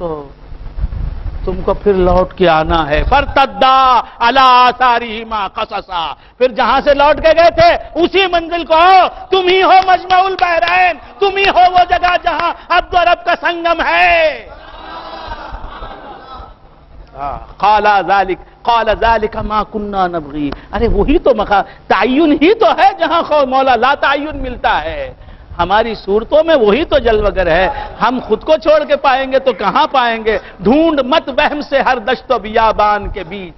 تو تم کو پھر لوٹ کے آنا ہے. فرتدا علی آثارہما قصصا, پھر جہاں سے لوٹ کے گئے تھے اسی منزل کو آؤ. تم ہی ہو مجمع البحرین, تم ہی ہو وہ جگہ جہاں عبد و رب کا سنگم ہے. قال ذلك ما كنا نبغي, ارے وہی تو تعین ہی تو ہے جہاں مولا لا تعین ملتا ہے. ہماری صورتوں میں وہی تو جلوگر ہے. ہم خود کو چھوڑ کے پائیں گے تو کہاں پائیں گے؟ ڈھونڈ مت وہم سے ہر دشت و بیابان کے بیچ.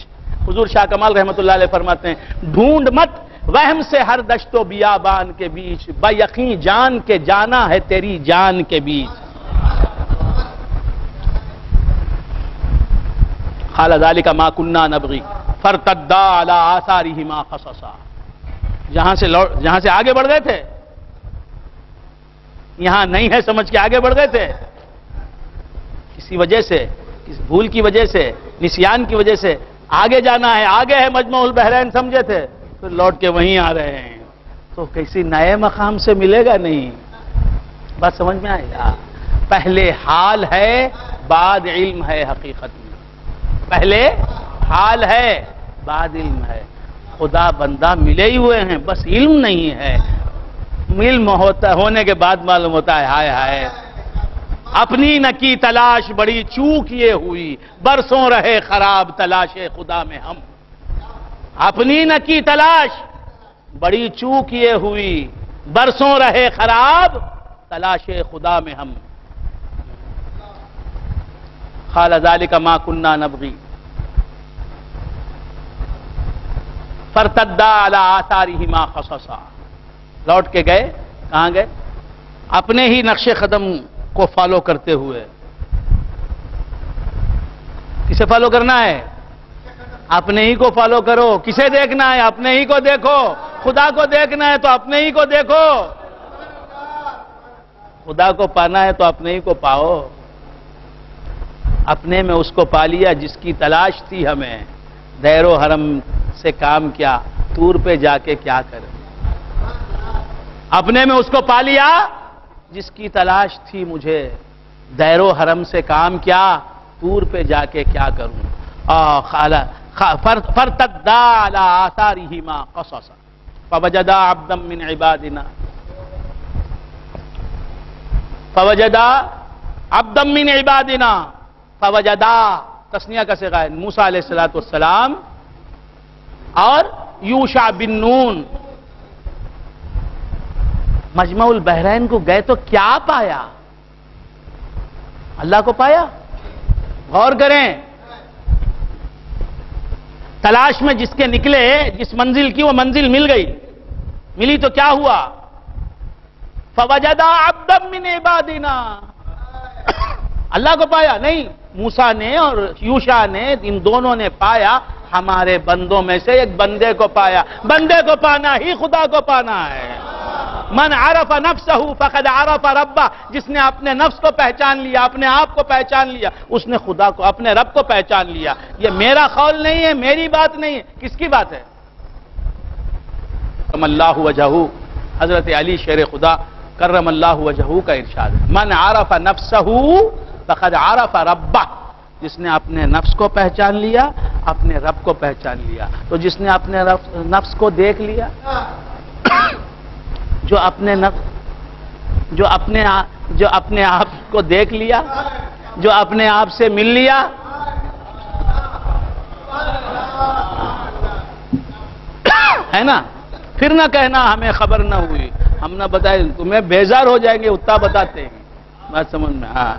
حضور شاہ کمال رحمت اللہ علیہ فرماتے ہیں ڈھونڈ مت وہم سے ہر دشت و بیابان کے بیچ, بیقین جان کے جانا ہے تیری جان کے بیچ. قال ذلك ما كنا نبغي فارتدا على آثارهما قصصا. جہاں سے آگے بڑھ گئے تھے, یہاں نہیں ہے سمجھ کے آگے بڑھ گئے تھے, کسی وجہ سے, کسی بھول کی وجہ سے, نسیان کی وجہ سے آگے جانا ہے, آگے ہے مجمع البحرین سمجھے تھے, پھر لوٹ کے وہیں آ رہے ہیں. تو کسی نئے مقام سے ملے گا نہیں. بات سمجھ میں آئے گا؟ پہلے حال ہے بعد علم ہے. حقیقت میں پہلے حال ہے بعد علم ہے. خدا بندہ ملے ہی ہوئے ہیں, بس علم نہیں ہے. علم ہونے کے بعد معلوم ہوتا ہے ہائے ہائے اپنی نہ کی تلاش بڑی چوک یہ ہوئی, برسوں رہے خراب تلاش خدا میں ہم. اپنی نہ کی تلاش بڑی چوک یہ ہوئی, برسوں رہے خراب تلاش خدا میں ہم. قال ذلك ما كنا نبغي فارتدا على آثارهما قصصا. لوٹ کے گئے, کہاں گئے؟ اپنے ہی نقش قدم کو فالو کرتے ہوئے. کسے فالو کرنا ہے؟ اپنے ہی کو فالو کرو. کسے دیکھنا ہے؟ اپنے ہی کو دیکھو. خدا کو دیکھنا ہے تو اپنے ہی کو دیکھو. خدا کو پانا ہے تو اپنے ہی کو پاؤ. اپنے میں اس کو پا لیا جس کی تلاش تھی ہمیں. دیر و حرم سے کام کیا, طور پہ جا کے کیا کریں. اپنے میں اس کو پا لیا جس کی تلاش تھی مجھے. دیر و حرم سے کام کیا, طور پہ جا کے کیا کروں. فارتدا علی آثارہما قصصا فوجدا عبدا من عبادنا فوجدا تثنیہ کا صیغہ ہے. موسیٰ علیہ السلام اور یوشع بن نون مجمع البحرین کو گئے تو کیا پایا؟ اللہ کو پایا. غور کریں, تلاش میں جس کے نکلے, جس منزل کی وہ منزل مل گئی. ملی تو کیا ہوا؟ فوجدا عبدا من عبادنا. اللہ کو پایا نہیں, موسیٰ نے اور یوشع نے, ان دونوں نے پایا ہمارے بندوں میں سے ایک بندے کو پایا. بندے کو پانا ہی خدا کو پانا ہے. من عرف نفسہ فقد عرف ربہ, جس نے اپنے نفس کو پہچان لیا, اپنے آپ کو پہچان لیا, اس نے خدا کو, اپنے رب کو پہچان لیا. یہ میرا قول نہیں ہے, میری بات نہیں ہے. کس کی بات ہے؟ کرم اللہ وجہہ, حضرت علی شیر خدا کرم اللہ وجہہ کا ارشاد ہے. من عرف نفسہ فقد عرف ربہ, جس نے اپنے نفس کو پہچان لیا, اپنے رب کو پہچان لیا. تو جس نے اپنے نفس کو دیکھ لیا, جو اپنے آپ کو دیکھ لیا, جو اپنے آپ سے مل لیا, ہے نا, پھر نہ کہنا ہمیں خبر نہ ہوئی, ہم نہ بتائے, تمہیں بیزار ہو جائیں گے اتنا بتاتے ہیں. بات سمجھ میں؟ ہاں.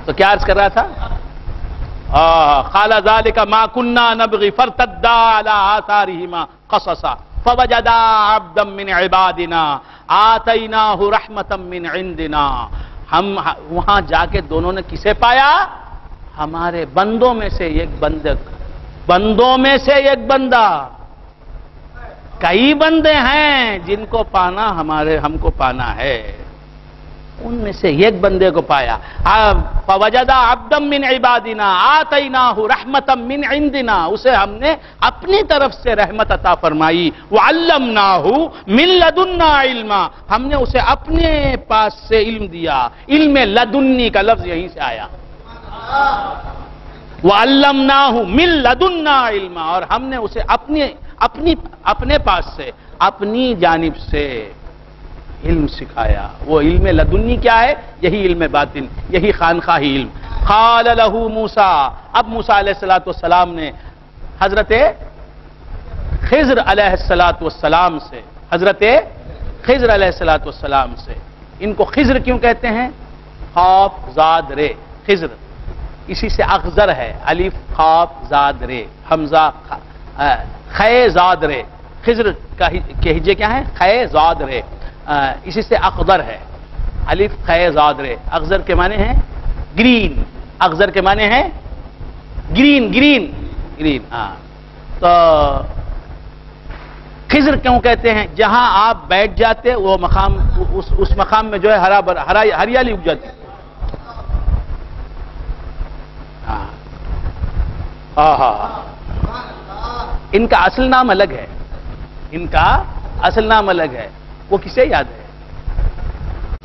تو کیا عرض کر رہا تھا؟ قال ذلك ما كنا نبغي فارتدا على آثارهما قصصا فوجدا عبدا من عبادنا آتيناه رحمة من عندنا. ہم وہاں جا کے دونوں نے کسے پایا؟ ہمارے بندوں میں سے ایک بندہ. بندوں میں سے ایک بندہ. کئی بندے ہیں جن کو پانا ہم کو پانا ہے. ان میں سے ایک بندے کو پایا. فوجد عبدا من عبادنا آتیناہ رحمتا من عندنا, اسے ہم نے اپنی طرف سے رحمت عطا فرمائی. وعلمناہ من لدنا علما, ہم نے اسے اپنے پاس سے علم دیا. علم لدنی کا لفظ یہیں سے آیا. وعلمناہ من لدنا علما, اور ہم نے اسے اپنے پاس سے, اپنی جانب سے علم سکھایا. وہ علم لدنی کیا ہے؟ یہی علم باطن, یہی خانخواہی علم. قال لہ موسیٰ, اب موسیٰ علیہ السلام نے حضرت خضر علیہ السلام سے, حضرت خضر علیہ السلام سے, ان کو خضر کیوں کہتے ہیں؟ خاف زاد رے, خضر اسی سے اخضر ہے, الف خاف زاد رے, حمزہ خے زاد رے. خضر کے ہجے کیا ہیں؟ خے زاد رے, اسی سے اخضر ہے, الف خے زاد رے. اخضر کے معنی ہیں گرین, اخضر کے معنی ہیں گرین. ہاں, تو خضر کیوں کہتے ہیں؟ جہاں آپ بیٹھ جاتے وہ مقام, اس مقام میں جو ہے ہریالی اگ جاتی. ان کا اصل نام الگ ہے, ان کا اصل نام الگ ہے. وہ کسے یاد ہے؟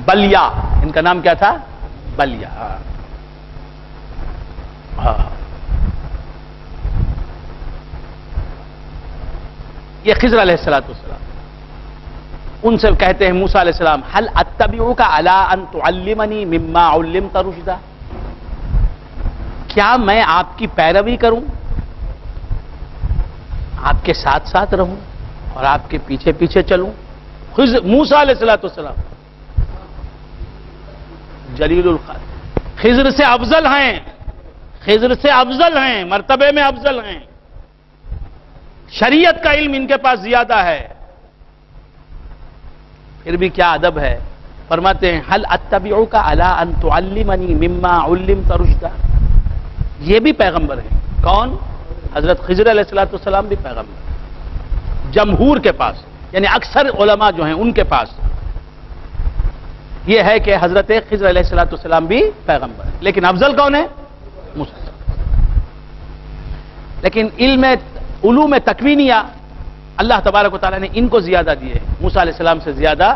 بلیا, ان کا نام کیا تھا؟ بلیا. یہ خضر علیہ السلام ان سے کہتے ہیں موسیٰ علیہ السلام, هل اتبعک علی ان تعلمنی مما علمت رشدا, کیا میں آپ کی پیروی کروں, آپ کے ساتھ ساتھ رہوں اور آپ کے پیچھے پیچھے چلوں؟ موسیٰ علیہ السلام جلیل القدر, خضر سے افضل ہیں, خضر سے افضل ہیں, مرتبے میں افضل ہیں. شریعت کا علم ان کے پاس زیادہ ہے, پھر بھی کیا ادب ہے. فرماتے ہیں هل اتبعک علی ان تعلمنی مما علمت رشدا. یہ بھی پیغمبر ہیں. کون؟ حضرت خضر علیہ السلام بھی پیغمبر. جمہور کے پاس, یعنی اکثر علماء جو ہیں ان کے پاس یہ ہے کہ حضرت خضر علیہ السلام بھی پیغمبر ہے. لیکن افضل کون ہے؟ موسیٰ. لیکن علوم تکوینیہ اللہ تبارک و تعالیٰ نے ان کو زیادہ دیے. موسیٰ علیہ السلام سے زیادہ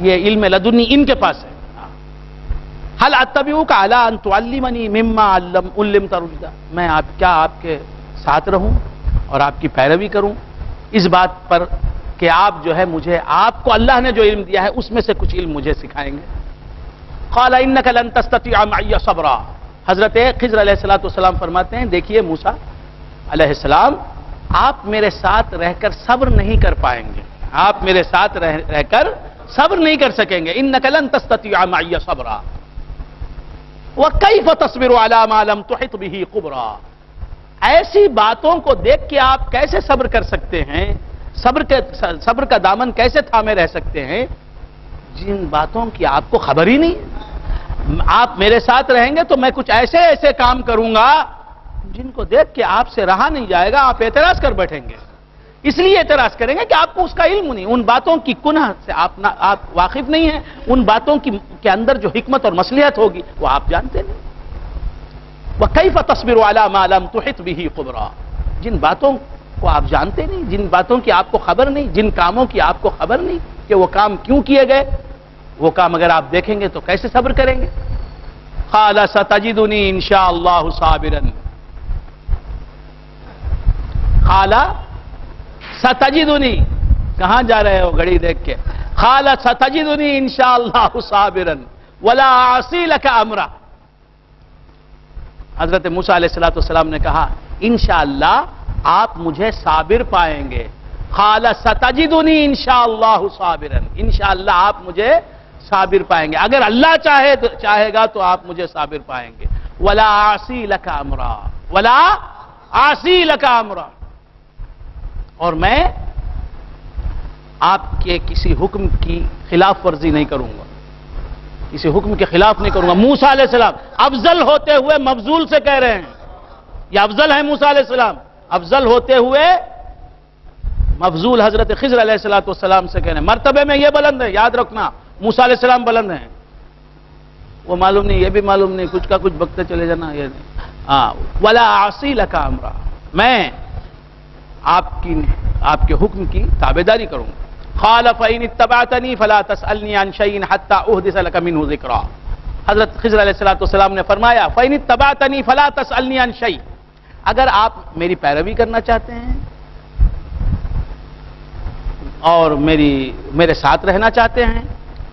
یہ علم لدنی ان کے پاس ہے. هل اتبعک علی ان تعلمنی مما علمت رشدا, میں کیا آپ کے ساتھ رہوں اور آپ کی پیروی کروں اس بات پر کہ آپ جو ہے مجھے, آپ کو اللہ نے جو علم دیا ہے اس میں سے کچھ علم مجھے سکھائیں گے. قال انک لن تستطیع معی صبرا. حضرت خضر علیہ السلام فرماتے ہیں دیکھیے موسیٰ علیہ السلام, آپ میرے ساتھ رہ کر صبر نہیں کر پائیں گے, آپ میرے ساتھ رہ کر صبر نہیں کر سکیں گے. انک لن تستطیع معی صبرا وَكَيْفَ تَصْبِرُ عَلَى مَا لَمْ تُحِطْ بِهِ خُبْرًا. ایسی باتوں کو دیکھ کے آپ کیسے صبر کر سکتے ہیں, صبر کا دامن کیسے تھامے رہ سکتے ہیں جن باتوں کی آپ کو خبر ہی نہیں. آپ میرے ساتھ رہیں گے تو میں کچھ ایسے کام کروں گا جن کو دیکھ کے آپ سے رہا نہیں جائے گا, آپ اعتراض کر بیٹھیں گے. اس لیے اعتراض کریں گے کہ آپ کو اس کا علم نہیں, ان باتوں کی کنہ سے آپ واقف نہیں ہیں, ان باتوں کے اندر جو حکمت اور مصلحت ہوگی وہ آپ جانتے نہیں. وَكَيْفَ تَصْبِرُ عَلَى مَا لَمْ تُحِطْ بِهِ خُبْرًا. جن باتوں کو آپ جانتے نہیں, جن باتوں کی آپ کو خبر نہیں, جن کاموں کی آپ کو خبر نہیں کہ وہ کام کیوں کیے گئے, وہ کام اگر آپ دیکھیں گے تو کیسے صبر کریں گے. قَالَ سَتَجِدُنِي إِن شَاءَ اللَّهُ صَابِرًا. قَالَ ستجدنی, کہاں جا رہے ہو گھڑی دیکھ کے. قال ستجدنی انشاءاللہ صابرا ولا اعصی لک امرا. حضرت موسیٰ علیہ السلام نے کہا انشاءاللہ آپ مجھے صابر پائیں گے. قال ستجدنی انشاءاللہ صابرا, انشاءاللہ آپ مجھے صابر پائیں گے, اگر اللہ چاہے گا تو آپ مجھے صابر پائیں گے. ولا اعصی لک امرا, ولا اعصی لک امرا, اور میں آپ کے کسی حکم کی خلاف ورزی نہیں کروں گا, کسی حکم کے خلاف نہیں کروں گا. موسیٰ علیہ السلام افضل ہوتے ہوئے مفضول سے کہہ رہے ہیں, یہ افضل ہے موسیٰ علیہ السلام, افضل ہوتے ہوئے مفضول حضرت خضر علیہ السلام سے کہنے مرتبے میں یہ بلند ہے، یاد رکھنا موسیٰ علیہ السلام بلند ہیں، وہ معلوم نہیں، یہ بھی معلوم نہیں، کچھ کا کچھ بکتے چلے جانا، یہ نہیں. وَلَا عَصِي لَكَ أَمْرًا، میں آپ کے حکم کی تابعداری کروں گا. قَالَ فَإِنِ اتَّبَعْتَنِي فَلَا تَسْأَلْنِي عَنْ شَيْءٍ حَتَّى أُحْدِثَ لَكَ مِنْهُ ذِكْرًا. حضرت خضر علیہ السلام نے فرمایا فَإِنِ اتَّبَعْتَنِي فَلَا تَسْأَلْنِي عَنْ شَيْءٍ، اگر آپ میری پیروی کرنا چاہتے ہیں اور میرے ساتھ رہنا چاہتے ہیں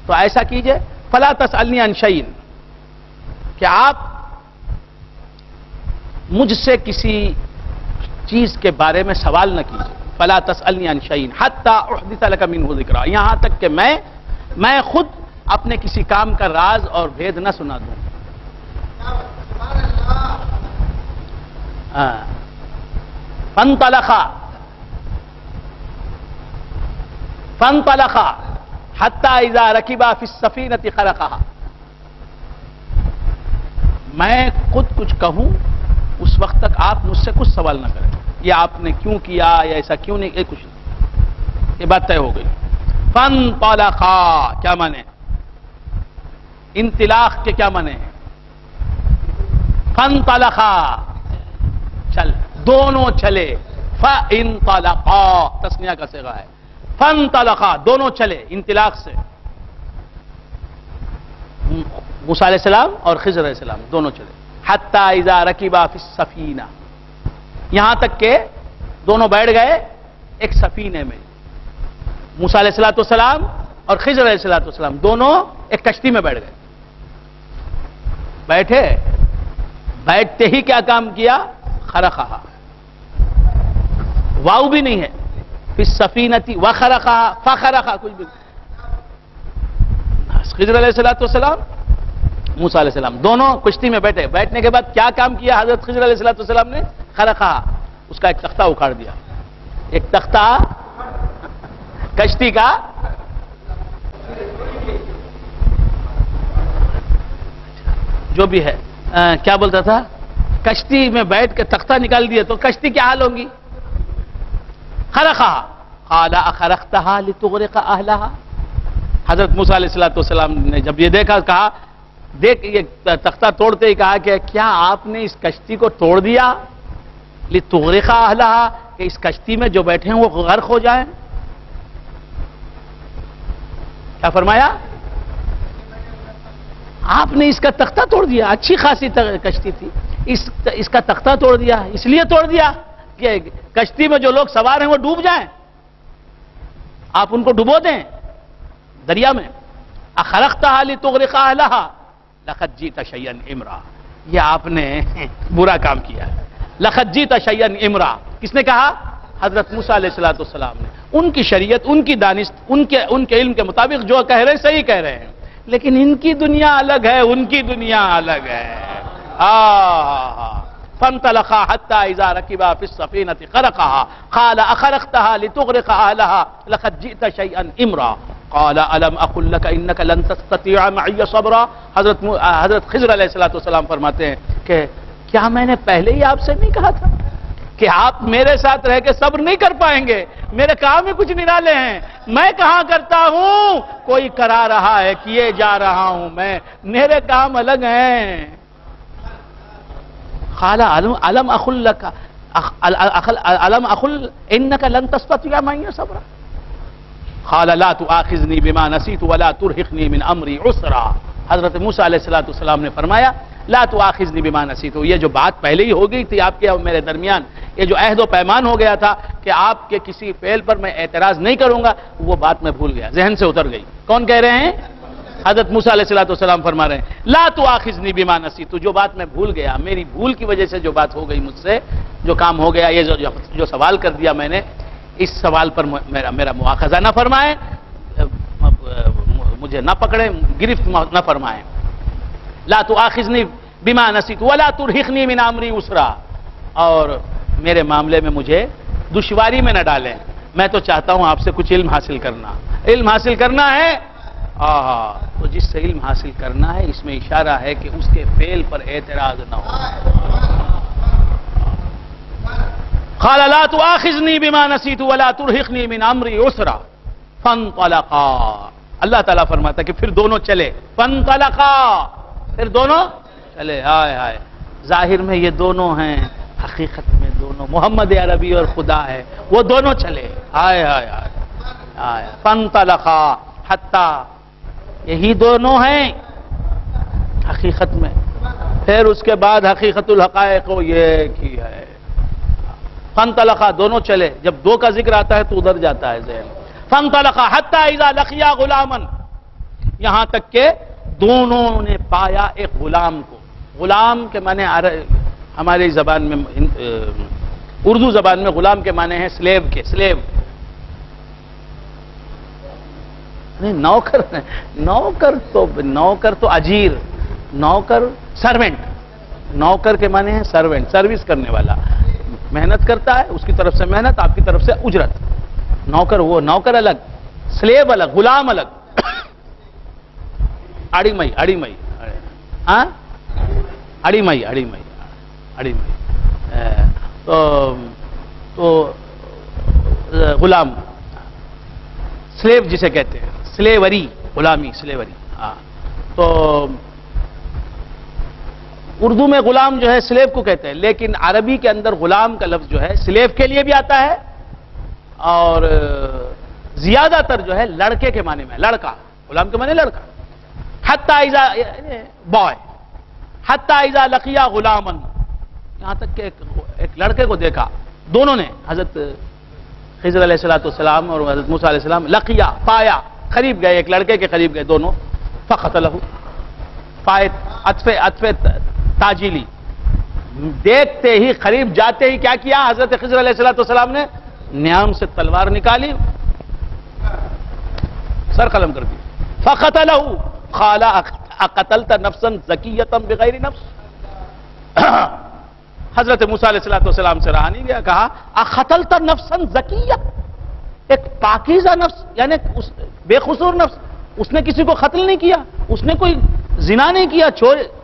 تو ایسا کیجئے فَلَا تَسْأَلْنِي عَنْ شَيْءٍ، کہ آپ مجھ سے کسی چیز کے بارے میں سوال نہ کیجئے. فَلَا تَسْأَلْنِي عَنْ شَيْءٍ حَتَّى أُحْدِثَ لَكَ مِنْهُ ذِكْرًا، یہاں تک کہ میں خود اپنے کسی کام کا راز اور بھید نہ سنا دوں. فَانْطَلَقَا حَتَّى إِذَا رَكِبَا فِي السَّفِينَةِ خَرَقَهَا، میں خود کچھ کہوں اس وقت تک آپ مجھ سے کچھ سوال نہ کریں، یہ آپ نے کیوں کیا یا ایسا کیوں نہیں، کچھ نہیں، یہ بات طے ہو گئی. فَانْطَلَقَا کیا معنی؟ انطلاق کے کیا معنی ہیں؟ فَانْطَلَقَا چل، دونوں چلے. فَانْطَلَقَا تسنیہ کا صیغہ ہے. فَانْطَلَقَا دونوں چلے انطلاق سے، موسیٰ علیہ السلام اور خضر علیہ السلام دونوں چلے. حَتَّى إِذَا رَكِبَا فِي السَّفِينَةِ، یہاں تک کہ دونوں بیٹھ گئے ایک سفینے میں. موسیٰ علیہ السلام اور خضر علیہ السلام دونوں ایک کشتی میں بیٹھ گئے. بیٹھتے ہی کیا کام کیا؟ خرقہا، واو بھی نہیں ہے، فی السفینۃ وخرقہا فخرقہا کچھ بھی. خضر علیہ السلام موسیٰ علیہ السلام دونوں کشتی میں بیٹھنے کے بعد کیا کام کیا حضرت خضر علیہ السلام نے؟ خرقہا، اس کا ایک تختہ اکھاڑ دیا. ایک تختہ کشتی کا جو بھی ہے کیا بولتا تھا، کشتی میں بیٹھ کے تختہ نکال دیا تو کشتی کیا حال ہوگی؟ خرقہا قال اخرقتہا لتغرق اہلہا. حضرت موسیٰ علیہ السلام نے جب یہ دیکھا کہا، دیکھ یہ تختہ توڑتے ہی کہا کہ کیا آپ نے اس کشتی کو توڑ دیا؟ لتغرق اہلہا، کہ اس کشتی میں جو بیٹھے ہیں وہ غرق ہو جائیں. کیا فرمایا؟ آپ نے اس کا تختہ توڑ دیا، اچھی خاصی کشتی تھی، اس کا تختہ توڑ دیا. اس لیے توڑ دیا کہ کشتی میں جو لوگ سوار ہیں وہ ڈوب جائیں، آپ ان کو ڈبو دیں دریا میں. اخرقتہا لتغرق اہلہا لقد جئت شیئا امرا، یہ آپ نے برا کام کیا ہے. لقد جئت شیئا امرا کس نے کہا؟ حضرت موسیٰ علیہ السلام نے. ان کی شریعت، ان کی دانش، ان کے علم کے مطابق جو کہہ رہے ہیں صحیح کہہ رہے ہیں، لیکن ان کی دنیا الگ ہے، ان کی دنیا الگ ہے. فانطلقا حتى اذا ركبا في السفينة خرقها قال اخرقتها لتغرق اهلها لقد جئت شيئا امرا قال الم اقل لك انك لن تستطيع معي صبرا. حضرت خضر علیہ السلام فرماتے ہیں کہ کیا میں نے پہلے ہی آپ سے نہیں کہا تھا کہ آپ میرے ساتھ رہ کے صبر نہیں کر پائیں گے؟ میرے کام ہی کچھ نرالے ہیں، میں کہاں کرتا ہوں، کوئی کرا رہا ہے، کیے جا رہا ہوں میں، میرے کام الگ ہیں. قال الم اقل لك الم اقل انك لن تستطيع معي صبرا قال لا تؤاخذني بما نسيت ولا ترهقني من امري عسرا. حضرت موسیٰ علیہ السلام نے فرمایا لا تؤاخذني بما نسيت، یہ جو بات پہلے ہی ہو گئی تھی آپ کے اور میرے درمیان، یہ جو عہد و پیمان ہو گیا تھا کہ آپ کے کسی فعل پر میں اعتراض نہیں کروں گا، وہ بات میں بھول گیا، ذہن سے اتر گئی. کون کہہ رہے ہیں؟ حضرت موسیٰ علیہ السلام فرما رہے ہیں لا تؤاخذنی بما نسیت، جو بات میں بھول گیا، میری بھول کی وجہ سے جو بات ہو گئی مجھ سے، جو کام ہو گیا، یہ جو سوال کر دیا میں نے، اس سوال پر میرا مواخذہ نہ فرمائیں، مجھے نہ پکڑیں، گرفت نہ فرمائیں. لا تؤاخذنی بما نسیت ولا ترهقنی من امری عسرا، اور میرے معاملے میں مجھے دشواری میں نہ ڈالیں. میں تو چاہتا ہوں آپ سے کچھ علم حاصل کرنا ہے. تو جس سے علم حاصل کرنا ہے اس میں اشارہ ہے کہ اس کے فعل پر اعتراض نہ ہو. قال لا تؤاخذنی بما نسیت ولا ترہقنی من امری عسرا فانطلقا. اللہ تعالیٰ فرماتا ہے کہ پھر دونوں چلے. فانطلقا، پھر دونوں چلے. ہائے ہائے، ظاہر میں یہ دونوں ہیں، حقیقت میں دونوں محمد عربی اور خدا ہے. وہ دونوں چلے. ہائے ہائے ہائے ہائے. فانطلقا حتی، یہی دونوں ہیں حقیقت میں. پھر اس کے بعد حقیقت الحقائق وہ یہ کی ہے. فانطلقا، دونوں چلے. جب دو کا ذکر آتا ہے تو ادھر جاتا ہے ذہن. فانطلقا حتی اذا لقیا غلاما، یہاں تک کہ دونوں نے پایا ایک غلام کو. غلام کے معنی ہماری زبان میں، اردو زبان میں غلام کے معنی ہیں سلیو کے. سلیو نوکر. نوکر تو اجیر، نوکر سرونٹ. نوکر کے معنی ہیں سرونٹ، سروس کرنے والا. محنت کرتا ہے، اس کی طرف سے محنت، آپ کی طرف سے اجرت. نوکر وہ نوکر الگ، سلیب الگ، غلام الگ. اڑی مئی ہاں، اڑی مئی تو غلام، سلیب جسے کہتے ہیں، سلیوری، غلامی، سلیوری. ہاں، تو اردو میں غلام جو ہے سلیب کو کہتے ہیں، لیکن عربی کے اندر غلام کا لفظ جو ہے سلیب کے لیے بھی آتا ہے اور زیادہ تر جو ہے لڑکے کے معنی میں. لڑکا، غلام کے معنی لڑکا. حتی اذا بوائے، حتی اذا لقیا غلاما، یہاں تک کہ ایک لڑکے کو دیکھا. دونوں نے، حضرت خضر علیہ السلام اور حضرت موسیٰ علیہ السلام، لقیا پایا، قریب گئے، ایک لڑکے کے قریب گئے دونوں. فقتلہ، پائے، عطف تاجیلی، دیکھتے ہی، قریب جاتے ہی کیا کیا حضرت خضر علیہ السلام نے؟ نیام سے تلوار نکالی، سر قلم کر دی. فقتلہ قال اقتلت نفسا زکیۃ بغیر نفس. حضرت موسیٰ علیہ السلام سے رہا نہیں گیا، کہا اقتلت نفسا زکیہ، ایک پاکیزہ نفس، یعنی بے قصور نفس. اس نے کسی کو قتل نہیں کیا، اس نے کوئی زنا نہیں کیا،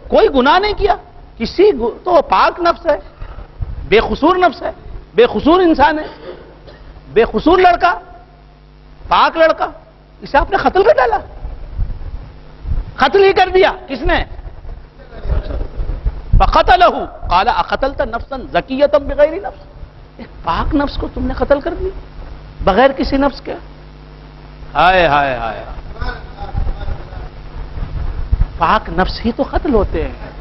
کوئی گناہ نہیں کیا، تو پاک نفس ہے، بے قصور نفس ہے، بے قصور انسان ہے، بے قصور لڑکا، پاک لڑکا. اسے آپ نے قتل کر ڈالا، قتل ہی کر دیا. کس نے؟ فقتلہ قال اقتلت نفسا زکیۃ بغیر نفس، ایک پاک نفس کو تم نے قتل کر دیا بغیر کسی نفس کے. ہائے ہائے ہائے، پاک نفس ہی تو قتل ہوتے ہیں.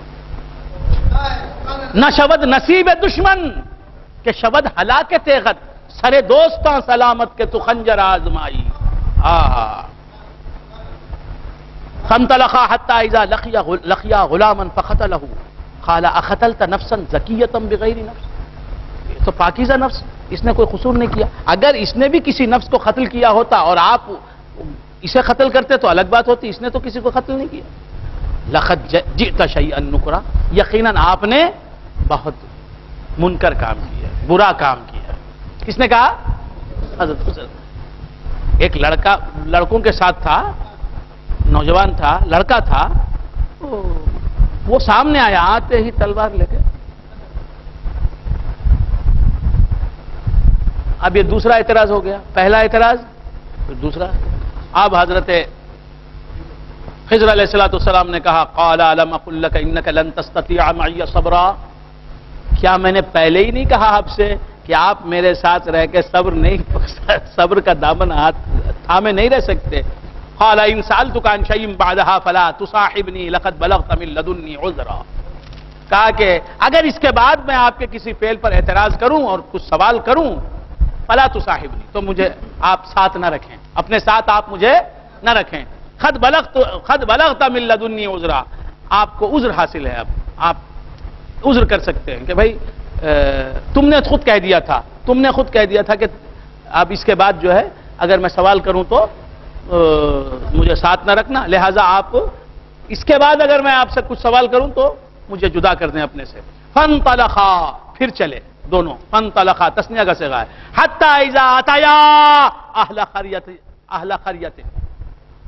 نہ شود نصیب دشمن کہ شود ہلاک تیغت، سرے دوستاں سلامت کے تو خنجر آزمائی. فانطلقا حتی اذا لقیا غلاما فقتلہ قال اقتلت نفسا زکیۃ بغیر نفس. تو پاکیزہ نفس، اس نے کوئی قصور نہیں کیا. اگر اس نے بھی کسی نفس کو قتل کیا ہوتا اور آپ اسے قتل کرتے تو الگ بات ہوتی. اس نے تو کسی کو قتل نہیں کیا. لقد جئت شیئا نکرا، یقیناً آپ نے بہت منکر کام کیا، برا کام کیا. کس نے کہا؟ حضرت حسین. ایک لڑکا لڑکوں کے ساتھ تھا، نوجوان تھا، لڑکا تھا، وہ سامنے آیا، آتے ہی تلوار لے کے. اب یہ دوسرا اعتراض ہو گیا. پہلا اعتراض، پھر دوسرا. اب حضرت خضر علیہ السلام نے کہا قال الم اقل لك انك لن تستطيع معي صبرا، کیا میں نے پہلے ہی نہیں کہا آپ سے کہ آپ میرے ساتھ رہ کے صبر کا دامن ہاتھ تھامے نہیں رہ سکتے. قال ان سألتك عن شيء بعدها فلا تصاحبني لقد بلغت من لدني عذرا. کہا کہ اگر اس کے بعد میں آپ کے کسی فعل پر اعتراض کروں اور کچھ سوال کروں، فلا تصاحبني، تو مجھے آپ ساتھ نہ رکھیں، اپنے ساتھ آپ مجھے نہ رکھیں. قد بلغت من لدني عذرا، آپ کو عذر حاصل ہے. اب آپ عذر کر سکتے ہیں کہ بھائی تم نے خود کہہ دیا تھا کہ اب اس کے بعد جو ہے اگر میں سوال کروں تو مجھے ساتھ نہ رکھنا، لہذا آپ اس کے بعد اگر میں آپ سے کچھ سوال کروں تو مجھے جدا کر دیں اپنے سے. فانطلقا، پھر چلے دونوں. فانطلقا تسنیہ کا صیغہ ہے. حتی اذا اتیا اہل قریۃ،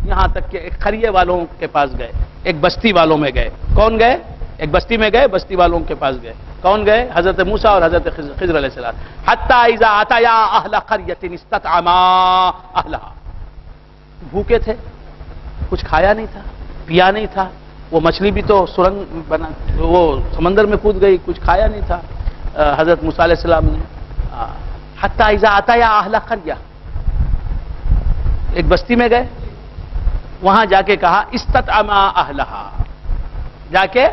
یہاں تک کہ ایک قریے والوں کے پاس گئے، ایک بستی والوں میں گئے. کون گئے؟ ایک بستی میں گئے، بستی والوں کے پاس گئے. کون گئے؟ حضرت موسیٰ اور حضرت خضر علیہ السلام. حتی اذا اتیا اہل قریۃ استطعما اہلھا، بھوکے تھے، کچھ کھایا نہیں تھا، پیا نہیں تھا. وہ مچھلی بھی تو سرنگ بنا، وہ سمندر میں کود گئی، کچھ کھایا نہیں تھا حضرت موسیٰ علیہ السلام نے. حتی اذا اتیا اہل قریہ، ایک بستی میں گئے، وہاں جا کے کہا استطعما اہلھا، جا کے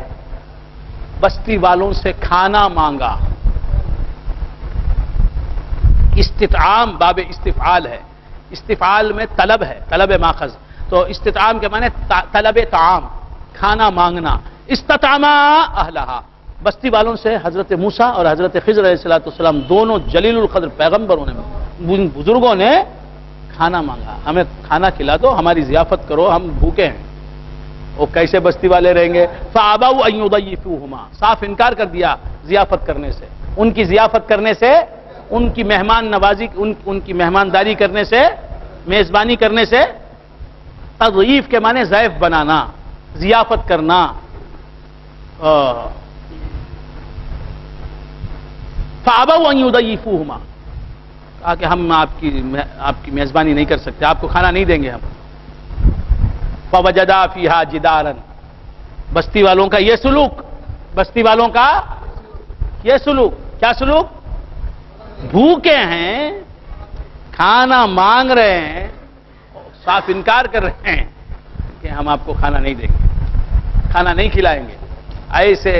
بستی والوں سے کھانا مانگا. استطعام باب استفعال ہے، استفعال میں طلب ہے، طلب ماخذ. تو استطعام کے معنی طلب طعام، کھانا مانگنا. استطعما اہلھا، بستی والوں سے حضرت موسیٰ اور حضرت خضر علیہ السلام دونوں جلیل القدر پیغمبروں نے، بزرگوں نے کھانا مانگا. ہمیں کھانا کھلا دو، ہماری ضیافت کرو، ہم بھوکے ہیں. وہ کیسے بستی والے رہیں گے؟ فَأَبَوْا أَن يُضَيِّفُوهُمَا، صاف انکار کر دیا ضیافت کرنے سے، ان کی ضیافت کرنے سے، ان کی مہمان نوازی، ان کی مہمانداری کرنے سے، میزبانی کرنے سے. تضیف کے معنی ضیف بنانا، ضیافت کرنا. فَأَبَوْا أَن يُضَيِّفُوهُمَا، کہا کہ ہم آپ کی میزبانی نہیں کر سکتے، آپ کو کھانا نہیں دیں گے ہم. فَوَجَدَا فِيهَا جِدَارًا، بستی والوں کا یہ سلوک، بستی والوں کا یہ سلوک. کیا سلوک؟ بھوکے ہیں، کھانا مانگ رہے ہیں، صاف انکار کر رہے ہیں کہ ہم آپ کو کھانا نہیں دیں گے، کھانا نہیں کھلائیں گے. ایسے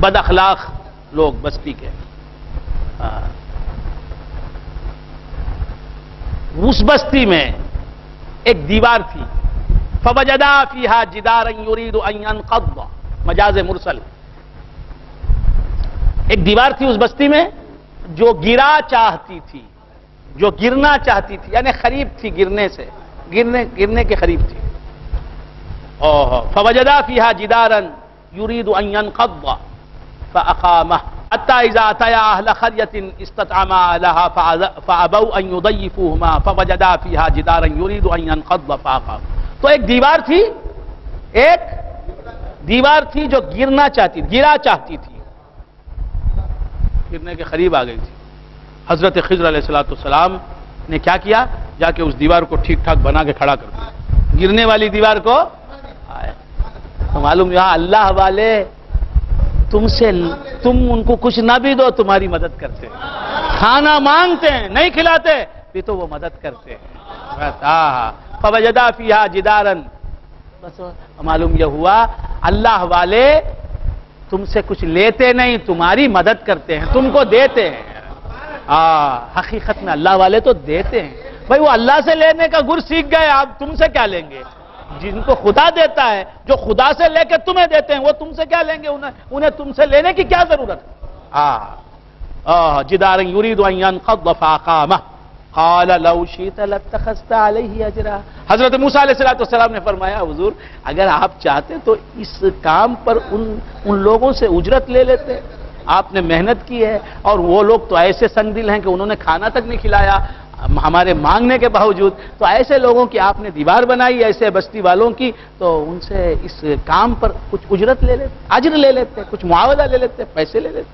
بد اخلاق لوگ بستی کے. اس بستی میں ایک دیوار تھی. فوجدا فیہا جدارا یرید ان ینقض، مجاز مرسل. ایک دیوار تھی اس بستی میں جو گرا چاہتی تھی، جو گرنا چاہتی تھی، یعنی قریب تھی گرنے سے، گرنے کے قریب تھی. فوجدا فیہا جدارا یرید ان ینقض فاقامہ حتی اذا اتیا اہل قریۃ استطعما اہلھا فابوا ان یضیفوہما فوجدا فیہا جدارا یرید ان ینقض فاقامہ. تو ایک دیوار تھی جو گرنا چاہتی، گرا چاہتی تھی، گرنے کے قریب آ گئی تھی. حضرت خضر علیہ السلام نے کیا کیا؟ جا کے اس دیوار کو ٹھیک ٹھاک بنا کے کھڑا کر دیا. گرنے والی دیوار کو تو معلوم یہاں اللہ والے تم ان کو کچھ نہ بھی دو، تمہاری مدد کرتے ہیں. کھانا مانگتے ہیں، نہیں کھلاتے بھی تو وہ مدد کرتے ہیں. فوجدا فیہا جدارا، بس معلوم یہ ہوا اللہ والے تم سے کچھ لیتے نہیں، تمہاری مدد کرتے ہیں، تم کو دیتے ہیں. حقیقت میں اللہ والے تو دیتے ہیں. بھائی وہ اللہ سے لینے کا گر سیکھ گئے، آپ تم سے کیا لیں گے؟ جن کو خدا دیتا ہے، جو خدا سے لے کے تمہیں دیتے ہیں، وہ تم سے کیا لیں گے؟ انہیں تم سے لینے کی کیا ضرورت ہے؟ جدارا یرید ان ینقض فاقامہ قال لو شئت لاتخذت علیہ اجرا. حضرت موسیٰ علیہ السلام نے فرمایا حضور اگر آپ چاہتے تو اس کام پر ان لوگوں سے اجرت لے لیتے. آپ نے محنت کی ہے، اور وہ لوگ تو ایسے سنگ دل ہیں کہ انہوں نے کھانا تک نہیں کھلایا ہمارے مانگنے کے باوجود. تو ایسے لوگوں کی آپ نے دیوار بنائی، ایسے بستی والوں کی، تو ان سے اس کام پر کچھ اجرت لے لیتے، اجر لے لیتے، کچھ معاوضہ لے لیتے، پیسے لے لیتے.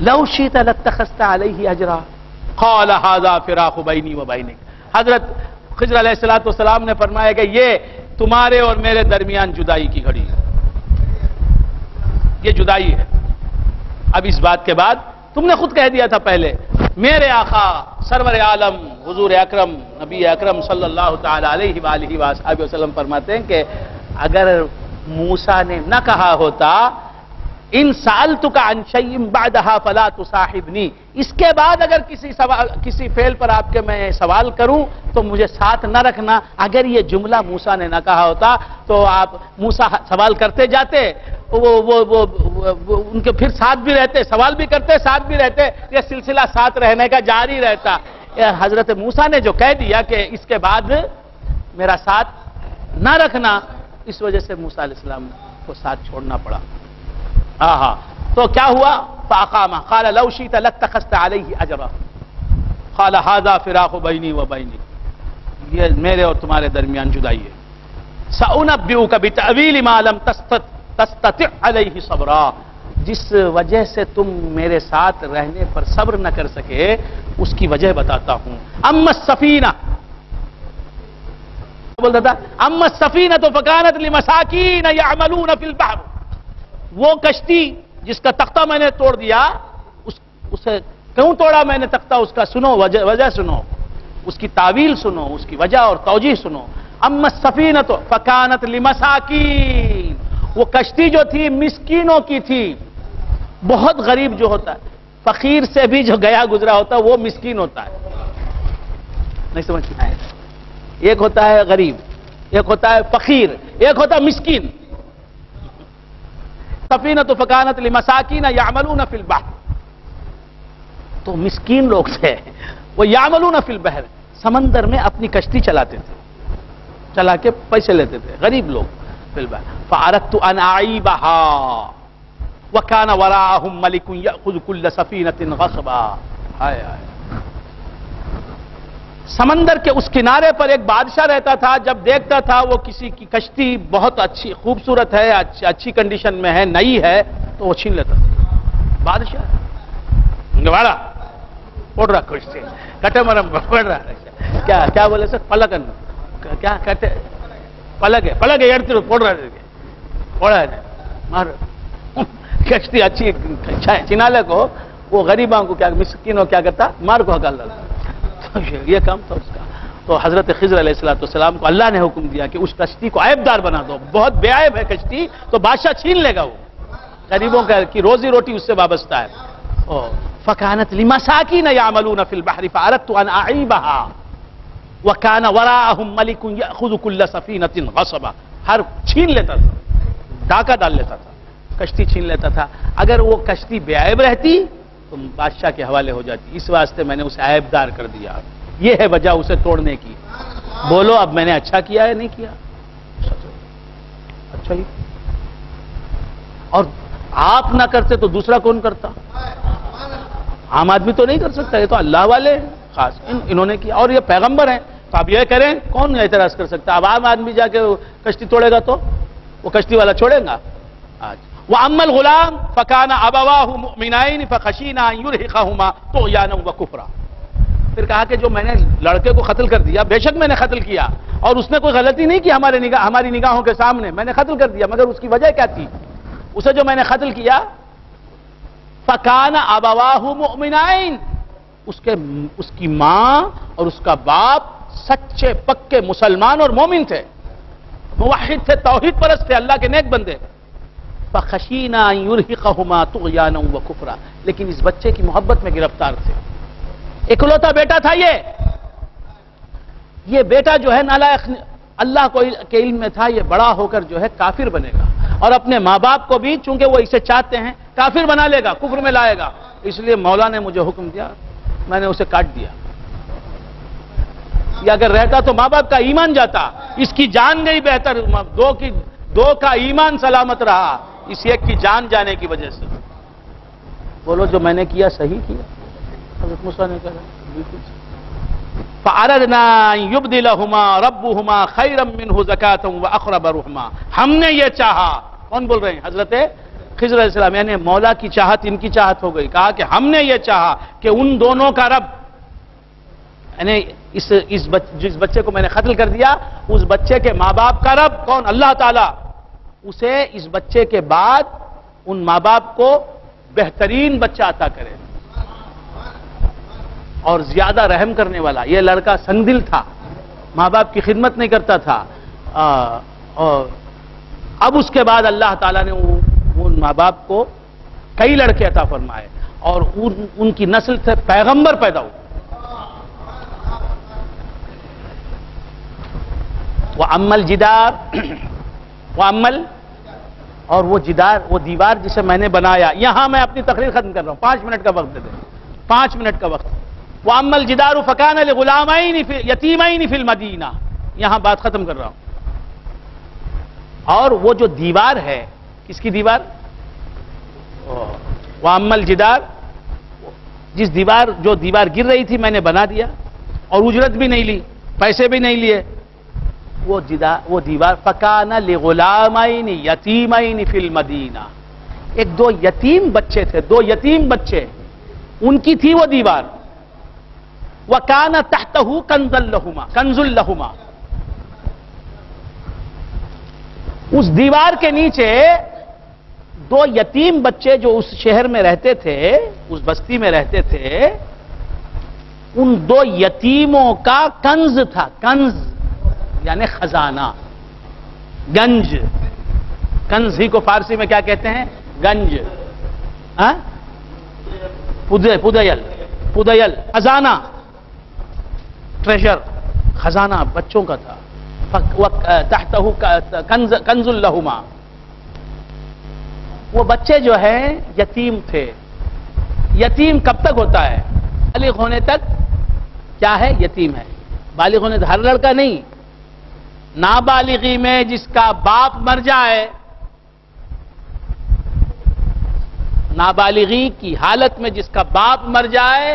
لو شئت لاتخذت علیہ اجرا قال ھذا فراق بینی و بینک. حضرت خضر علیہ السلام نے فرمایا کہ یہ تمہارے اور میرے درمیان جدائی کی گھڑی ہے، یہ جدائی ہے. اب اس بات کے بعد تم نے خود کہہ دیا تھا پہلے، میرے آقا سرور عالم حضور اکرم نبی اکرم صلی اللہ تعالی علیہ وآلہ وآلہ وسلم فرماتے ہیں کہ اگر موسیٰ نے نہ کہا ہوتا ان سألتک عن شیء بعدها فلا تصاحبنی، اس کے بعد اگر کسی فعل پر آپ کے میں سوال کروں تو مجھے ساتھ نہ رکھنا، اگر یہ جملہ موسیٰ نے نہ کہا ہوتا تو آپ موسیٰ سوال کرتے جاتے، وہ ان کے پھر ساتھ بھی رہتے، سوال بھی کرتے، ساتھ بھی رہتے، یہ سلسلہ ساتھ رہنے کا جاری رہتا. حضرت موسیٰ نے جو کہہ دیا کہ اس کے بعد میرا ساتھ نہ رکھنا، اس وجہ سے موسیٰ علیہ السلام کو ساتھ چھوڑنا پڑا. تو کیا ہوا؟ فاقامہ قال لو شئت لاتخذت علیہ اجرا قال ھذا فراق بینی و بینک، یہ میرے اور تمہارے درمیان جدائی ہے. سأنبئک بتأویل ما لم تستطع علیہ صبرا، جس وجہ سے تم میرے ساتھ رہنے پر صبر نہ کر سکے اس کی وجہ بتاتا ہوں. اما السفینہ بولتا تھا اما السفینہ تو فکانت لمساکین یعملون فی البحر. وہ کشتی جس کا تختہ میں نے توڑ دیا اسے کیوں توڑا میں نے تختہ, اس کا سنو, وجہ سنو, اس کی تعویل سنو, اس کی وجہ اور توجیہ سنو. اما السفینہ تو فکانت لمساکین, وہ کشتی جو تھی مسکینوں کی تھی. بہت غریب جو ہوتا ہے, فقیر سے بھی جو گیا گزرا ہوتا ہے وہ مسکین ہوتا ہے. نہیں سمجھ میں آیا؟ ایک ہوتا ہے غریب, ایک ہوتا ہے فقیر, ایک ہوتا ہے مسکین. سفینہ تو فکانت لمساکین یعملون فی البحر, تو مسکین لوگ تھے وہ یعملون فی البحر, سمندر میں اپنی کشتی چلاتے تھے, چلا کے پیسے لیتے تھے, غریب لوگ. فی البحر فاردت ان اعیبها وکان وراءهم ملک یاخذ کل سفینۃ غصبا. ہائے ہائے, سمندر کے اس کنارے پر ایک بادشاہ رہتا تھا. جب دیکھتا تھا وہ کسی کی کشتی بہت اچھی خوبصورت ہے, اچھی کنڈیشن میں ہے, نئی ہے, تو وہ چھین لیتا تھا. بادشاہ گواڑا پڑ رہا کشتی کٹے مرم پڑ رہا, کیا بولے سر, پلکن کیا کہتے, پلک ہے ایڑتی پڑ رہا پڑا ہے مار کشتی اچھی چنالے کو, وہ غریبوں کو کیا مسکینوں کیا کرتا, مار کو ہکال ڈالتا. یہ کام تھا اس کا. تو حضرت خضر علیہ السلام کو اللہ نے حکم دیا کہ اس کشتی کو عیب دار بنا دو, بہت بے عیب ہے کشتی, تو بادشاہ چھین لے گا. وہ غریبوں کی روزی روٹی اس سے وابستہ ہے. فکانت لمساکین یعملون فی البحر فاردت ان اعیبها وکان وراءهم ملک یاخذ کل سفینۃ غصبا. ہر چھین لیتا تھا, ڈاکہ ڈال لیتا تھا, کشتی چھین لیتا تھا. اگر وہ کشتی بے عیب رہتی تو بادشاہ کے حوالے ہو جاتی. اس واسطے میں نے اسے عیب دار کر دیا. یہ ہے وجہ اسے توڑنے کی. بولو اب میں نے اچھا کیا ہے نہیں کیا؟ اچھا ہی. اور آپ نہ کرتے تو دوسرا کون کرتا؟ عام آدمی تو نہیں کر سکتا, یہ تو اللہ والے ہیں خاص, انہوں نے کیا. اور یہ پیغمبر ہیں, تو آپ یہ کریں, کون اعتراض کر سکتا؟ اب عام آدمی جا کے کشتی توڑے گا تو وہ کشتی والا چھوڑے گا؟ آج وَأَمَّا الْغُلَامُ فَكَانَ أَبَوَاهُ مُؤْمِنَيْنِ فَخَشِينَا أَن يُرْهِقَهُمَا طُغْيَانًا وَكُفْرًا. پھر کہا کہ جو میں نے لڑکے کو قتل کر دیا, بے شک میں نے قتل کیا, اور اس نے کوئی غلطی نہیں کی ہماری نگاہوں کے سامنے, میں نے قتل کر دیا, مگر اس کی وجہ کیا تھی؟ اسے جو میں نے قتل کیا, فَكَانَ أَبَوَاهُ مُؤْمِنَيْنِ, اس کی ماں اور اس کا باپ سچے پکے مسلمان اور مومن تھے, موحد تھے, توحید پرست تھے, اللہ کے نیک بندے. فَخَشِينَا أَن يُرْهِقَهُمَا طُغْيَانًا وَكُفْرًا, لیکن اس بچے کی محبت میں گرفتار تھے. اکلوتا بیٹا تھا یہ بیٹا جو ہے نالائق, اللہ کو کے علم میں تھا یہ بڑا ہو کر جو ہے کافر بنے گا, اور اپنے ماں باپ کو بھی چونکہ وہ اسے چاہتے ہیں کافر بنا لے گا, کفر میں لائے گا. اس لیے مولا نے مجھے حکم دیا, میں نے اسے کاٹ دیا. یہ اگر رہتا تو ماں باپ کا ایمان جاتا, اس کی جان گئی بہتر, دو کا ایمان سلامت رہا اس ایک کی جان جانے کی وجہ سے. بولو جو میں نے کیا صحیح کیا؟ حضرت موسیٰ نے کہا بالکل. فَأَرَدْنَا أَن يُبْدِلَهُمَا رَبُّهُمَا خَيْرًا مِّنْهُ زَكَاةً وَأَقْرَبَ رُحْمًا. ہم نے یہ چاہا, کون بول رہے ہیں؟ حضرت خضر علیہ السلام. یعنی مولا کی چاہت ان کی چاہت ہو گئی. کہا کہ ہم نے یہ چاہا کہ ان دونوں کا رب, یعنی جس بچے کو میں نے قتل کر دیا اس بچے کے ماں باپ کا رب کون؟ اللہ تعالیٰ. اسے اس بچے کے بعد ان ماں باپ کو بہترین بچہ عطا کرے, اور زیادہ رحم کرنے والا. یہ لڑکا سنگ دل تھا, ماں باپ کی خدمت نہیں کرتا تھا, اور اب اس کے بعد اللہ تعالیٰ نے ان ماں باپ کو کئی لڑکے عطا فرمائے, اور ان کی نسل سے پیغمبر پیدا ہوئے. وَأَمَّا الْجِدَارُ اور وہ دیوار جسے میں نے بنایا. یہاں میں اپنی تقریر ختم کر رہا ہوں, 5 منٹ کا وقت دے دیں, 5 منٹ کا وقت. وَأَمَّا الْجِدَارُ فَكَانَ لِغُلَامَيْنِ يَتِيمَيْنِ فِي الْمَدِينَةِ. یہاں بات ختم کر رہا ہوں. اور وہ جو دیوار ہے, کس کی دیوار؟ وَأَمَّا الْجِدَارُ, جو دیوار گر رہی تھی میں نے بنا دیا, اور اجرت بھی نہیں لی, پیسے بھی نہیں لیے. وہ دیوار فَكَانَ لِغُلَامَيْنِ يَتِيمَيْنِ فِي الْمَدِينَةِ. ایک دو یتیم بچے تھے، دو یتیم بچے، ان کی تھی وہ دیوار. وَكَانَ تَحْتَهُ كَنْزٌ لَهُمَا. اس دیوار کے نیچے دو یتیم بچے جو اس شہر میں رہتے تھے، اس بستی میں رہتے تھے، ان دو یتیموں کا کنز تھا. کنز یعنی خزانہ، گنج. کنز ہی کو فارسی میں کیا کہتے ہیں؟ گنج. پدیل خزانہ، ٹریجر، خزانہ بچوں کا تھا. تحتہ کنز لہما. وہ بچے جو ہیں یتیم تھے. یتیم کب تک ہوتا ہے؟ بالغ ہونے تک کیا ہے؟ یتیم ہے. بالغ ہونے تک ہر لڑکا نہیں. نابالغی میں جس کا باپ مر جائے، نابالغی کی حالت میں جس کا باپ مر جائے،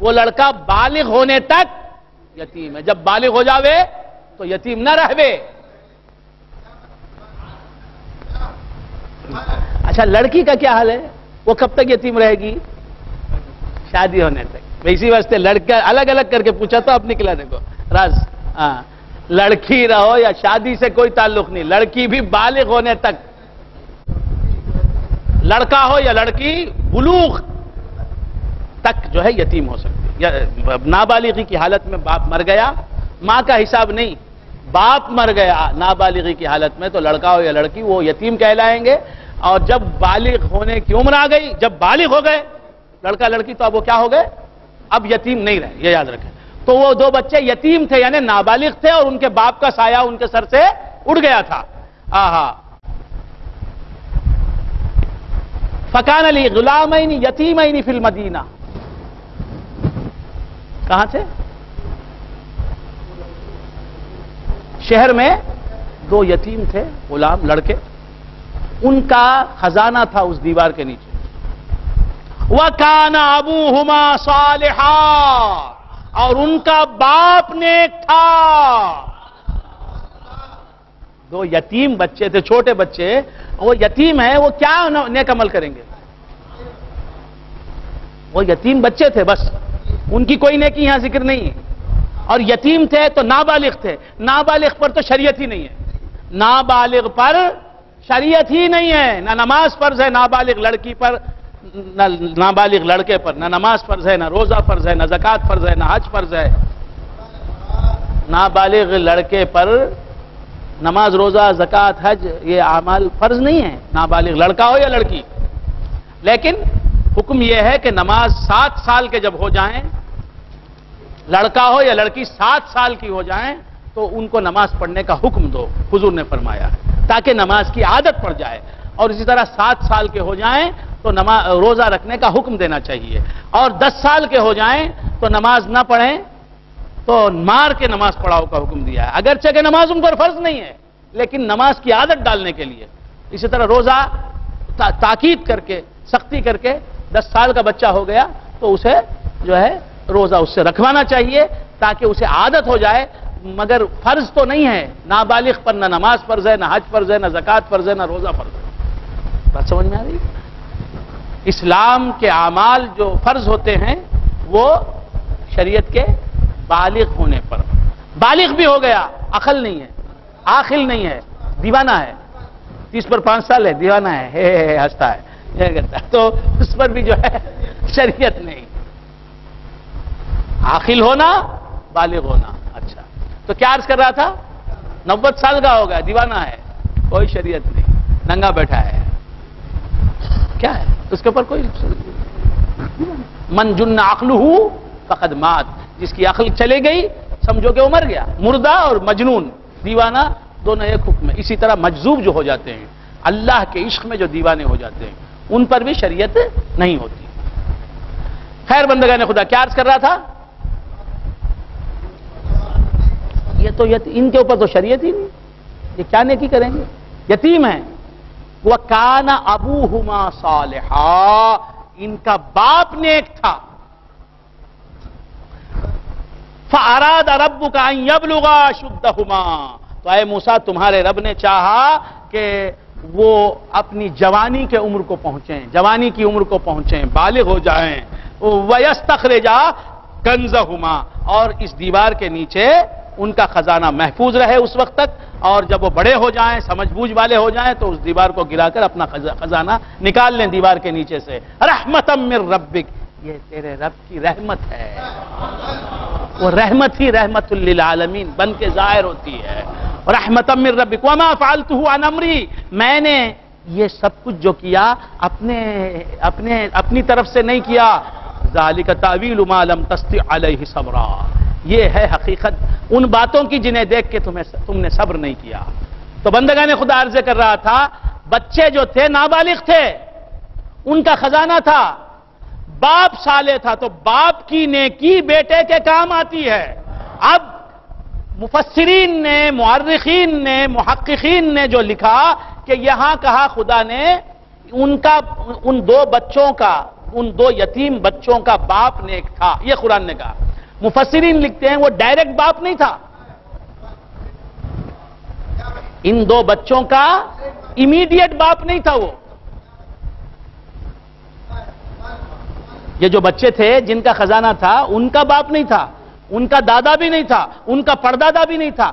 وہ لڑکا بالغ ہونے تک یتیم ہے. جب بالغ ہو جاوے تو یتیم نہ رہوے. اچھا، لڑکی کا کیا حال ہے؟ وہ کب تک یتیم رہے گی؟ شادی ہونے تک. اسی واسطے لڑکا الگ الگ کر کے پوچھا تو اب نکلا دیکھو راز. لڑکی رہو یا شادی سے کوئی تعلق نہیں، لڑکی بھی بالغ ہونے تک، لڑکا ہو یا لڑکی، بلوغ تک جو ہے یتیم ہو سکتی. نابالغی کی حالت میں باپ مر گیا، ماں کا حساب نہیں، باپ مر گیا نابالغی کی حالت میں، تو لڑکا ہو یا لڑکی وہ یتیم کہلائیں گے. اور جب بالغ ہونے کی عمر آ گئی، جب بالغ ہو گئے لڑکا لڑکی، تو اب وہ کیا ہو گئے؟ اب یتیم نہیں رہے. یہ یاد رکھیں. تو وہ دو بچے یتیم تھے، یعنی نابالغ تھے، اور ان کے باپ کا سایہ ان کے سر سے اڑ گیا تھا. فَكَانَ لِي غُلَامَيْنِ يَتِيمَيْنِ فِي الْمَدِينَةِ. کہاں تھے؟ شہر میں دو یتیم تھے، غلام لڑکے. ان کا خزانہ تھا اس دیوار کے نیچے. وَكَانَ أَبُوهُمَا صَالِحًا. اور ان کا باپ نیک تھا. دو یتیم بچے تھے، چھوٹے بچے. وہ یتیم ہیں، وہ کیا نیک عمل کریں گے؟ وہ یتیم بچے تھے، بس ان کی کوئی نیکی یہاں ذکر نہیں ہے. اور یتیم تھے تو نابالغ تھے. نابالغ پر تو شریعت ہی نہیں ہے. نابالغ پر شریعت ہی نہیں ہے. نہ نماز فرض ہے نابالغ لڑکی پر، نہ نابالغ لڑکے پر. نہ نماز فرض ہے، نہ روزہ فرض ہے، نہ زکوٰۃ فرض ہے، نہ حج فرض ہے. نابالغ لڑکے پر نماز، روزہ، زکوٰۃ، حج یہ اعمال فرض نہیں ہیں، نابالغ لڑکا ہو یا لڑکی. لیکن حکم یہ ہے کہ نماز 7 سال کے جب ہو جائیں، لڑکا ہو یا لڑکی 7 سال کی ہو جائیں، تو ان کو نماز پڑھنے کا حکم دو، حضور نے فرمایا، تاکہ نماز کی عادت پڑ جائے. اور اسی طرح 7 سال کے ہو جائیں تو روزہ رکھنے کا حکم دینا چاہیے. اور 10 سال کے ہو جائیں تو نماز نہ پڑھیں تو مار کے نماز پڑھاؤ کا حکم دیا ہے. اگرچہ کہ نماز ان پر فرض نہیں ہے، لیکن نماز کی عادت ڈالنے کے لیے. اسی طرح روزہ تاکید کر کے، سختی کر کے 10 سال کا بچہ ہو گیا تو اسے جو ہے روزہ اس سے رکھوانا چاہیے تاکہ اسے عادت ہو جائے. مگر فرض تو نہیں ہے نابالغ پر، نہ نماز فرض ہے، نہ حج فرض ہے، نہ زکوٰۃ فرض ہے، نہ روزہ فرض ہے. بات سمجھ میں آ رہی؟ اسلام کے اعمال جو فرض ہوتے ہیں وہ شریعت کے بالغ ہونے پر. بالغ بھی ہو گیا، عقل نہیں ہے، عاقل نہیں ہے، دیوانہ ہے، 30 پر 5 سال ہے، دیوانہ ہے، ہنستا ہے، یہ کرتا ہے، تو اس پر بھی جو ہے شریعت نہیں. عاقل ہونا، بالغ ہونا. اچھا، تو کیا عرض کر رہا تھا؟ 90 سال کا ہو گیا، دیوانہ ہے، کوئی شریعت نہیں، ننگا بیٹھا ہے. کیا ہے اس کے اوپر کوئی؟ من جن عقلہ فقد مات. جس کی عقل چلے گئی سمجھو کہ وہ مر گیا. مردہ اور مجنون، دیوانہ، دونوں ایک حکم ہے. اسی طرح مجذوب جو ہو جاتے ہیں، اللہ کے عشق میں جو دیوانے ہو جاتے ہیں، ان پر بھی شریعت نہیں ہوتی. خیر بندگان خدا، کیا عرض کر رہا تھا؟ یہ تو ان کے اوپر تو شریعت ہی نہیں. یہ کیا نیکی کریں گے؟ یتیم ہیں. وَكَانَ أَبُوهُمَا صَالِحًا. ان کا باپ نیک تھا. فَأَرَادَ رَبُّكَ أَن يَبْلُغَا أَشُدَّهُمَا. تو اے موسیٰ، تمہارے رب نے چاہا کہ وہ اپنی جوانی کے عمر کو پہنچیں، جوانی کی عمر کو پہنچیں، بالغ ہو جائیں، وَيَسْتَخْرِجَا كَنْزَهُمَا، اور اس دیوار کے نیچے ان کا خزانہ محفوظ رہے اس وقت تک، اور جب وہ بڑے ہو جائیں، سمجھ بوجھ والے ہو جائیں، تو اس دیوار کو گرا کر اپنا خزانہ نکال لیں دیوار کے نیچے سے۔ رحمتًا من ربک، یہ تیرے رب کی رحمت ہے، وہ رحمت ہی رحمت للعالمین بن کے ظاہر ہوتی ہے۔ رحمتً من ربک وما فعلته عن امری، میں نے یہ سب کچھ جو کیا اپنی طرف سے نہیں کیا۔ ذالک تاویل ما لم تستطع علیہ صبرا، یہ ہے حقیقت ان باتوں کی جنہیں دیکھ کے تم نے صبر نہیں کیا۔ تو بندگان خدا عرض کر رہا تھا، بچے جو تھے نابالغ تھے، ان کا خزانہ تھا، باپ صالح تھا تو باپ کی نیکی بیٹے کے کام آتی ہے۔ اب مفسرین نے، مؤرخین نے، محققین نے جو لکھا کہ یہاں کہا خدا نے ان دو بچوں کا، ان دو یتیم بچوں کا باپ نیک تھا، یہ قرآن نے کہا۔ مفسرین لکھتے ہیں وہ ڈائریکٹ باپ نہیں تھا، ان دو بچوں کا امیڈیٹ باپ نہیں تھا وہ۔ یہ جو بچے تھے جن کا خزانہ تھا ان کا باپ نہیں تھا، ان کا دادا بھی نہیں تھا، ان کا پردادا بھی نہیں تھا،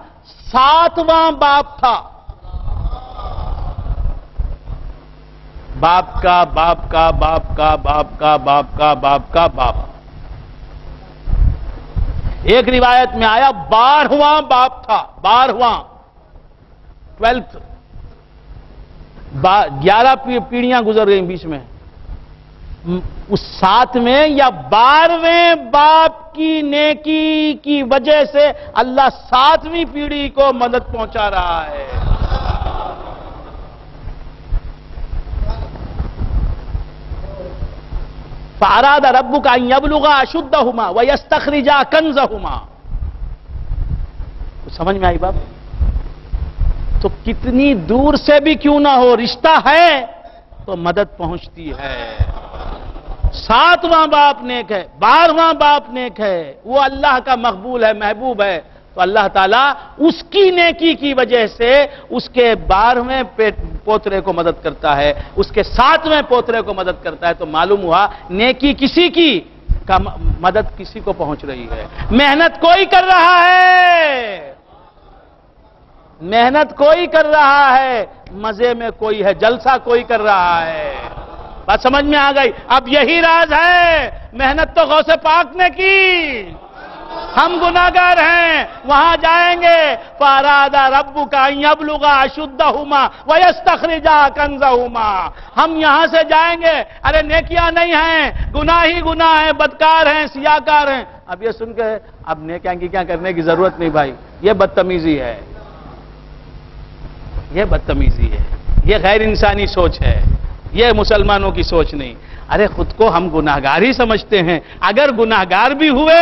ساتواں باپ تھا۔ باپ کا باپ کا باپ کا باپ کا باپ کا باپ کا باپ۔ ایک روایت میں آیا 12واں باپ تھا، 12واں، 12th، 11 پیڑھیاں گزر گئیں بیچ میں۔ اس 7ویں یا 12ویں باپ کی نیکی کی وجہ سے اللہ 7ویں پیڑھی کو مدد پہنچا رہا ہے۔ فَأَرَادَ رَبُّكَ أَن يَبْلُغَا أَشُدَّهُمَا وَيَسْتَخْرِجَا كَنْزَهُمَا۔ کچھ سمجھ میں آئی بات؟ تو کتنی دور سے بھی کیوں نہ ہو، رشتہ ہے تو مدد پہنچتی ہے۔ 7واں باپ نیک ہے، 12واں باپ نیک ہے، وہ اللہ کا مقبول ہے، محبوب ہے، تو اللہ تعالیٰ اس کی نیکی کی وجہ سے اس کے 12ویں پوترے کو مدد کرتا ہے، اس کے 7ویں پوترے کو مدد کرتا ہے۔ تو معلوم ہوا نیکی کسی کی کا مدد کسی کو پہنچ رہی ہے۔ محنت کوئی کر رہا ہے، محنت کوئی کر رہا ہے، مزے میں کوئی ہے، جلسہ کوئی کر رہا ہے۔ بات سمجھ میں آ گئی؟ اب یہی راز ہے، محنت تو غوث پاک نے کی، ہم گناہگار ہیں، وہاں جائیں گے۔ فَأَرَادَ رَبُّكَ أَن يَبْلُغَا أَشُدَّهُمَا وَيَسْتَخْرِجَا كَنْزَهُمَا، ہم یہاں سے جائیں گے، ارے نیکیاں نہیں ہیں، گناہ ہی گناہ ہیں، بدکار ہیں، سیاہکار ہیں۔ اب یہ سن کے اب نیکیاں کی کیا کرنے کی ضرورت نہیں بھائی، یہ بدتمیزی ہے، یہ بدتمیزی ہے، یہ غیر انسانی سوچ ہے، یہ مسلمانوں کی سوچ نہیں۔ ارے خود کو ہم گناہگار ہی سمجھتے ہیں، اگر گناہگار بھی ہوئے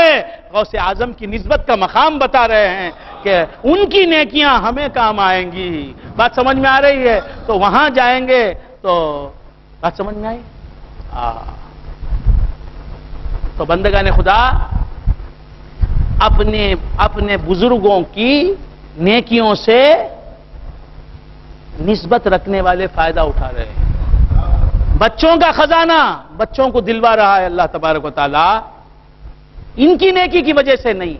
غوث اعظم کی نسبت کا مقام بتا رہے ہیں کہ ان کی نیکیاں ہمیں کام آئیں گی۔ بات سمجھ میں آ رہی ہے؟ تو وہاں جائیں گے تو بات سمجھ میں آئی؟ تو بندگان خدا اپنے بزرگوں کی نیکیوں سے نسبت رکھنے والے فائدہ اٹھا رہے ہیں۔ بچوں کا خزانہ بچوں کو دلوا رہا ہے اللہ تبارک و تعالی، ان کی نیکی کی وجہ سے نہیں۔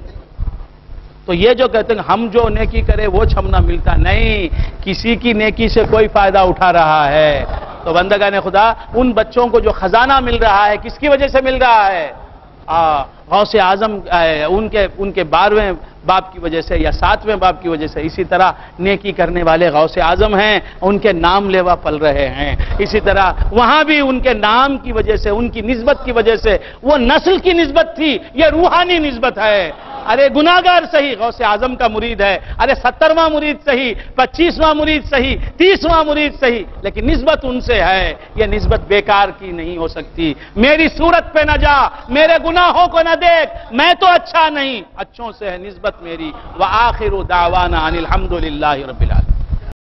تو یہ جو کہتے ہیں ہم جو نیکی کرے وہ چھمنا ملتا، نہیں، کسی کی نیکی سے کوئی فائدہ اٹھا رہا ہے۔ تو بندگان خدا ان بچوں کو جو خزانہ مل رہا ہے کس کی وجہ سے مل رہا ہے؟ غوث اعظم ان کے 12ویں باپ کی وجہ سے یا 7ویں باپ کی وجہ سے۔ اسی طرح نیکی کرنے والے غوث اعظم ہیں، ان کے نام لیوا پل رہے ہیں۔ اسی طرح وہاں بھی ان کے نام کی وجہ سے، ان کی نسبت کی وجہ سے، وہ نسل کی نسبت تھی، یہ روحانی نسبت ہے۔ ارے گناہگار صحیح غوث اعظم کا مرید ہے، ارے 70واں مرید صحیح، 25واں مرید صحیح، 30واں مرید صحیح، لیکن نسبت ان سے ہے، یہ نسبت بیکار کی نہیں ہو سکتی۔ میری صورت پہ نہ جا، میرے گناہوں کو نہ دیکھ، میں تو اچھا نہیں، اچھوں سے ہے نسبت میری۔ وآخر دعوانا ان الحمد للہ رب العالمین۔